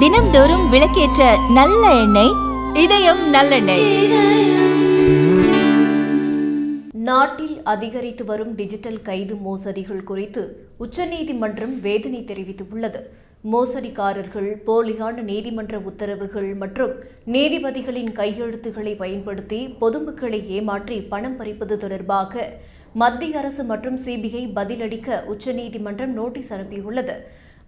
தினம்தோறும் விளக்கேற்ற நல்ல எண்ணெய் இதயம் நல்லெண்ணெய். நாட்டில் அதிகரித்து வரும் டிஜிட்டல் கைது மோசடிகள் குறித்து உச்சநீதிமன்றம் வேதனை தெரிவித்துள்ளது. மோசடிக்காரர்கள் போலியான நீதிமன்ற உத்தரவுகள் மற்றும் நீதிபதிகளின் கையெழுத்துக்களை பயன்படுத்தி பொதுமக்களை ஏமாற்றி பணம் பறிப்பது தொடர்பாக மத்திய அரசு மற்றும் சிபிஐ பதிலளிக்க உச்சநீதிமன்றம் நோட்டீஸ் அனுப்பியுள்ளது.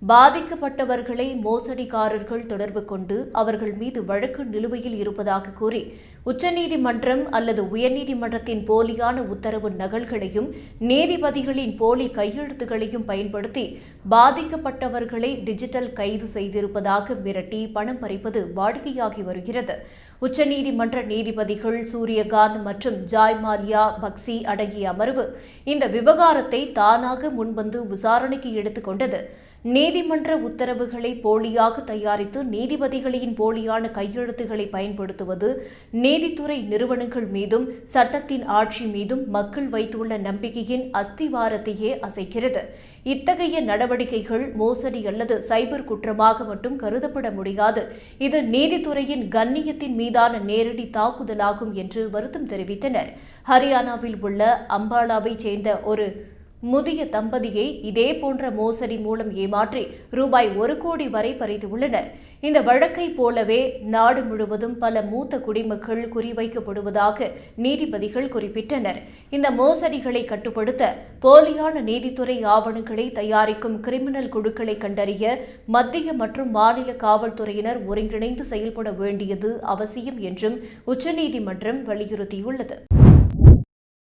பாதிக்கப்பட்டவர்களை மோசடிக்காரர்கள் தொடர்பு கொண்டு அவர்கள் மீது வழக்கு நிலுவையில் இருப்பதாக கூறி உச்சநீதிமன்றம் அல்லது உயர்நீதிமன்றத்தின் போலியான உத்தரவு நகல்களையும் நீதிபதிகளின் போலி கையெழுத்துகளையும் பயன்படுத்தி பாதிக்கப்பட்டவர்களை டிஜிட்டல் கைது செய்திருப்பதாக மிரட்டி பணம் பறிப்பது வாடிக்கையாகி வருகிறது. உச்சநீதிமன்ற நீதிபதிகள் சூரியகாந்த் மற்றும் ஜாய் மால்யா பக்சி அடங்கிய அமர்வு இந்த விவகாரத்தை தானாக முன்வந்து விசாரணைக்கு எடுத்துக் கொண்டது. நீதிமன்ற உத்தரவுகளை போலியாக தயாரித்து நீதிபதிகளின் போலியான கையெழுத்துக்களை பயன்படுத்துவது நீதித்துறை நிறுவனங்கள் மீதும் சட்டத்தின் ஆட்சி மீதும் மக்கள் வைத்துள்ள நம்பிக்கையின் அஸ்திவாரத்தையே அசைக்கிறது. இத்தகைய நடவடிக்கைகள் மோசடி அல்லது சைபர் குற்றமாக மட்டும் கருதப்பட முடியாது. இது நீதித்துறையின் கண்ணியத்தின் மீதான நேரடி தாக்குதலாகும் என்று வருத்தம் தெரிவித்தனர். ஹரியானாவில் உள்ள அம்பாலாவைச் சேர்ந்த ஒரு முதிய தம்பதியை இதே போன்ற மோசடி மூலம் ஏமாற்றி ரூபாய் 1 கோடி வரை பறித்துள்ளனர். இந்த வழக்கை போலவே நாடு முழுவதும் பல மூத்த குடிமக்கள் குறிவைக்கப்படுவதாக நீதிபதிகள் குறிப்பிட்டனர். இந்த மோசடிகளை கட்டுப்படுத்த போலியான நீதித்துறை ஆவணங்களை தயாரிக்கும் கிரிமினல் குழுக்களை கண்டறிய மத்திய மற்றும் மாநில காவல்துறையினர் ஒருங்கிணைந்து செயல்பட வேண்டியது அவசியம் என்றும் உச்சநீதிமன்றம் வலியுறுத்தியுள்ளது.